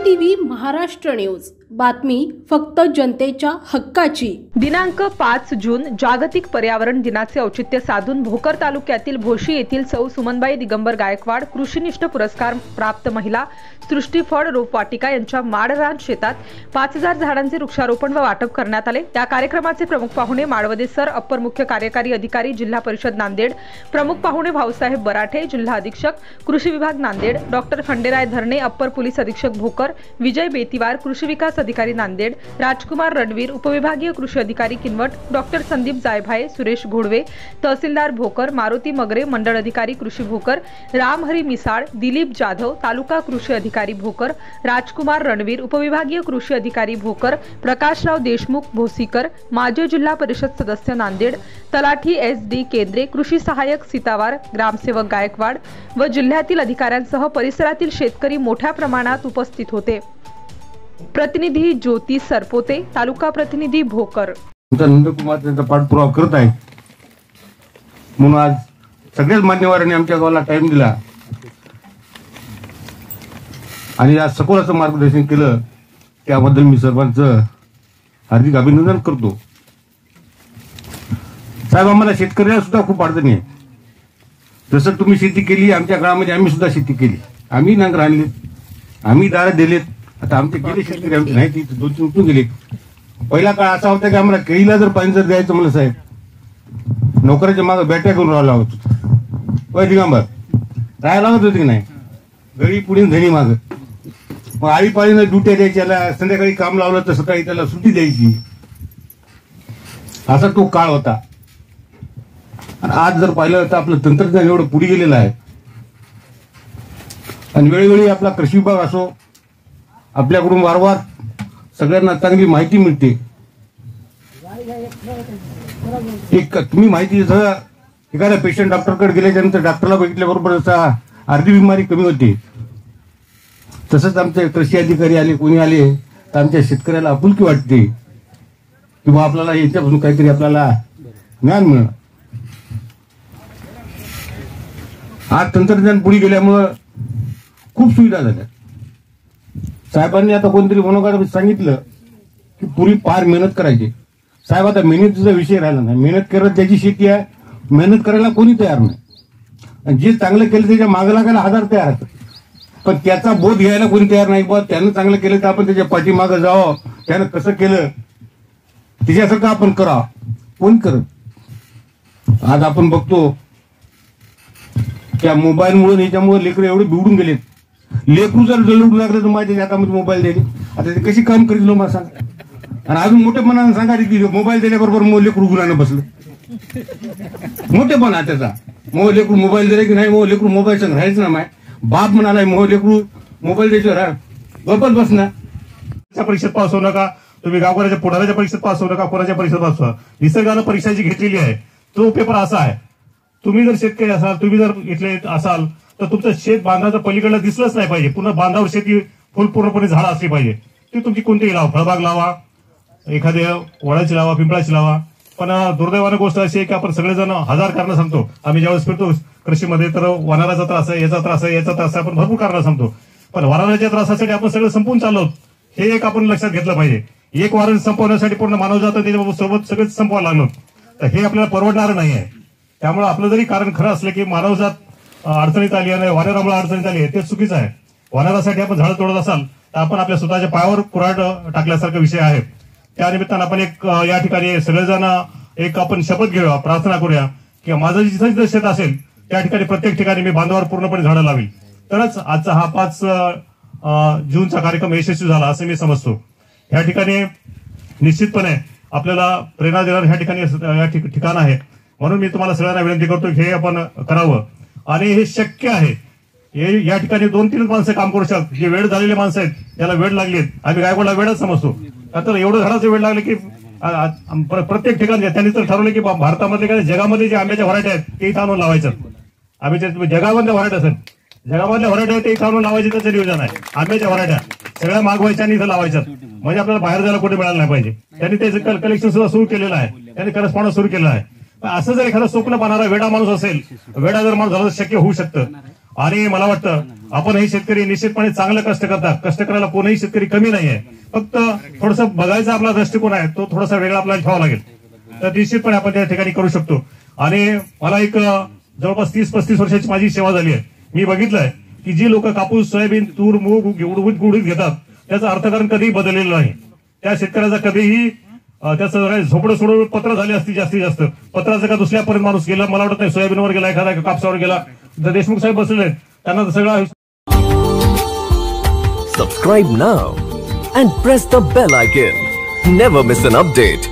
TV Maharashtra news, बातमी फक्त जनतेच्या हक्काची। दिनांक 5 जून जागतिक पर्यावरण दिनाचे औचित्य साधून भोकर तालुक्यातील भोशी येथील सौ सुमनबाई दिगंबर गायकवाड कृषीनिष्ठ पुरस्कार प्राप्त महिला सृष्टीफळ रोपवाटिका यांच्या माडरान शेतात 5000 झाडांचे वृक्षारोपण व वाटप करण्यात आले। त्या कार्यक्रमाचे प्रमुख पाहुणे माळवदे सर, अप्पर मुख्य कार्यकारी अधिकारी जिल्हा परिषद नांदेड, प्रमुख पाहुणे भाऊसाहेब बराठे, जिल्हा अधीक्षक कृषी विभाग नांदेड, डॉक्टर खंडेराय धरणे, अप्पर पोलीस अधीक्षक भोकर, विजय बेतीवार कृषी विकास अधिकारी नांदेड, राजकुमार रणवीर उपविभागीय कृषी अधिकारी किनवट, डॉक्टर संदीप जायभाये, सुरेश घोडवे तहसीलदार भोकर, मारुती मगरे मंडळ अधिकारी कृषी भोकर, रामहरी मिसाळ, दिलीप जाधव तालुका कृषी अधिकारी भोकर, राजकुमार रणवीर उपविभागीय कृषी अधिकारी भोकर, प्रकाशराव देशमुख भोसीकर माजी जिल्हा परिषद सदस्य नांदेड, तलाठी SD केंद्रे, कृषी सहाय्यक सीतावार, ग्रामसेवक गायकवाड व जिल्ह्यातील अधिकाऱ्यांसह परिसरातील शेतकरी मोठ्या प्रमाणात उपस्थित होते। प्रतिनिधी ज्योती सरपोते, तालुका प्रतिनिधी भोकर। नंदकुमार त्यांचा पाठपुरावा करत आहे म्हणून आज सगळ्याच मान्यवरांनी आमच्या गावाला टाइम दिला आणि आज सखोल असं मार्गदर्शन केलं, त्याबद्दल मी सर्वांचं हार्दिक अभिनंदन करतो। साहेब, आम्हाला शेतकऱ्याला सुद्धा खूप अडचणी आहे। जसं तुम्ही शेती केली, आमच्या काळामध्ये आम्ही सुद्धा शेती केली, आम्ही नांगर आणले, आम्ही दार दिलेत। आता आमचे गेले शेतकरी आमचे नाही, ती 2-3 उठून गेले। पहिला काळ असा होता की आम्हाला केळीला जर पाणी जर द्यायचं म्हणलं साहेब, नोकऱ्याच्या मागे बॅट्या करून राहायला होत होतं, दिगंबर राहायला लागत होती की नाही, गळी पुढे धनी माग, मग आळीपाळीनं ड्युट्या द्यायच्या, संध्याकाळी काम लावलं तर सकाळी त्याला सुट्टी द्यायची, असा तो काळ होता। आणि आज जर पाहिलं तर आपलं तंत्रज्ञान एवढं पुढे गेलेलं आहे आणि वेळोवेळी आपला कृषी विभाग असो, आपल्याकडून वारंवार सगळ्यांना चांगली माहिती मिळते। एक तुम्ही माहिती एखाद्या पेशंट डॉक्टरकडे गेल्याच्यानंतर डॉक्टरला बघितल्याबरोबर अर्धी बिमारी कमी होते, तसंच आमचे कृषी अधिकारी आले, कोणी आले तर आमच्या शेतकऱ्याला आपुलकी वाटते किंवा आपल्याला याच्यापासून काहीतरी आपल्याला ज्ञान मिळणं। आज तंत्रज्ञान पुढे गेल्यामुळं खूप सुविधा झाल्या। साहेबांनी आता कोणतरी मनोकात सांगितलं की पूर्वी फार मेहनत करायची। साहेब, आता मेहनतीचा विषय राहिला नाही, मेहनत करत ज्याची शेती आहे, मेहनत करायला कोणी तयार नाही, आणि जे चांगलं केलं त्याच्या मागे लागायला 1000 तयार असतात, पण त्याचा बोध घ्यायला कोणी तयार नाही। बा त्यानं चांगलं केलं तर आपण त्याच्या पाठीमागं जावं, त्यानं कसं केलं त्याच्यासारखं आपण करावं, कोण करत। आज आपण बघतो त्या मोबाईलमुळे याच्यामुळे लेकरं एवढे बिघडून गेलेत। लेकरू जर जळून लागलं तर माझ्या हातामध्ये मोबाईल द्यायचे, आता ते कशी काम करील मला सांगा। आणि अजून मोठेपणानं सांगा की मोबाईल दिल्याबरोबर लेकरू गुणानं बसलं, मोठेपणा त्याचा। लेकरू मोबाईल दिले की नाही, लेकरू मोबाईल संग राहायचं ना, माय बाप म्हणाला लेकरू मोबाईल द्यायचं गप्पच बसणार। परीक्षेत पास होऊ नका तुम्ही, गावकऱ्याच्या पुढाऱ्याच्या परीक्षेत पास होऊ नका, कोणाच्या परीक्षेत पास व्हा। निसर्गानं परीक्षा जी घेतलेली आहे तो पेपर असा आहे, तुम्ही जर शेतकरी असाल, तुम्ही जर इथले असाल तर तुमचं शेत बांधाचं पलीकडलं दिसलंच नाही पाहिजे, पुन्हा बांधावर शेती पूर्णपणे झाडं असली पाहिजे। ती तुमची कोणतीही लावा, फळबाग लावा, एखाद्या वडाची लावा, पिंपळाची लावा। पण दुर्दैवानं गोष्ट अशी आहे की आपण सगळेजण 1000 कारणं सांगतो। आम्ही ज्यावेळेस फिरतो कृषीमध्ये तर वनाराचा त्रास आहे, याचा त्रास आहे, याचा त्रास आहे, आपण भरपूर कारणं सांगतो, पण वनाराच्या त्रासासाठी आपण सगळं संपून चाललो, हे एक आपण लक्षात घेतलं पाहिजे। एक वारण संपवण्यासाठी पूर्ण मानवजात त्याच्या सोबत सगळेच संपवायला लागलो तर हे आपल्याला परवडणार नाही आहे। त्यामुळे आपलं जरी कारण खरं असलं की मानवजात अडचणीत आली आणि वानरामुळे अडचणीत आली ते चुकीचं आहे। वानरासाठी आपण झाडं तोडत असाल तर आपण आपल्या स्वतःच्या पायावर कुऱ्हाड टाकल्यासारखा विषय आहे। त्या निमित्तानं आपण एक या ठिकाणी सगळेजण एक आपण शपथ घेऊया, प्रार्थना करूया की माझं जिथं शेत असेल त्या ठिकाणी प्रत्येक ठिकाणी मी बांधावर पूर्णपणे झाडं लावेल, तरच आजचा हा 5 जूनचा कार्यक्रम यशस्वी झाला असं मी समजतो। या ठिकाणी निश्चितपणे आपल्याला प्रेरणा देणारं ह्या ठिकाणी ठिकाण आहे, म्हणून मी तुम्हाला सगळ्यांना विनंती करतो की हे आपण करावं आणि हे शक्य आहे। हे या ठिकाणी 2-3 माणसं काम करू शकतात, जे वेळ झालेले माणसं आहेत त्याला वेळ लागलीत, आम्ही गायकवाडला वेळच समजतो, तर एवढं झाडाचं वेळ लागले की प्रत्येक ठिकाणी त्यांनी तर ठरवलं की भारतामधले काय जगामध्ये जे आंब्याच्या व्हरायटी आहेत ते इथं आणून लावायचं। आम्ही जे जगामधल्या व्हरायटी असेल, जगामधल्या व्हरायटी आहेत ते इथं आणून लावायचे, त्याचं नियोजन आहे। आंब्याच्या व्हरायट्या सगळ्या मागवायच्या आणि इथं लावायच्या, म्हणजे आपल्याला बाहेर जायला कुठे मिळालं नाही पाहिजे। त्यांनी त्याचं कलेक्शन सुद्धा सुरू केलेलं आहे, त्यांनी करस्पॉन्डन्स सुरू केलं आहे। असं जर एखादा स्वप्न पाहणारा वेडा माणूस असेल, वेडा जर माणूस झाला तर शक्य होऊ शकतं। आणि मला वाटतं आपण हे शेतकरी निश्चितपणे चांगलं कष्ट करतात. कष्ट करायला कोणीही शेतकरी कमी नाहीये. फक्त थोडंसं बघायचा आपला दृष्टिकोन आहे तो थोडासा वेगळा आपल्याला ठेवावा लागेल. तर निश्चितपणे आपण त्या ठिकाणी करू शकतो. आणि मला एक जवळपास 30-35 वर्षाची माझी सेवा झाली आहे. मी बघितलंय की जी लोक कापूस, सोयाबीन, तूर, मूग गुडीत घेतात त्याचं अर्थकारण कधीही बदललेलं नाही. त्या शेतकऱ्याचा कधीही त्याचं झोपडं सोडून पत्र झाली असती जास्तीत जास्त. पत्राचं का दुसऱ्यापर्यंत माणूस गेला मला वाटत नाही. सोयाबीनवर गेला, एखादा कापसावर गेला. तर देशमुख साहेब बसलेले त्यांना तर सगळं. Subscribe now and press the bell icon. Never miss an update.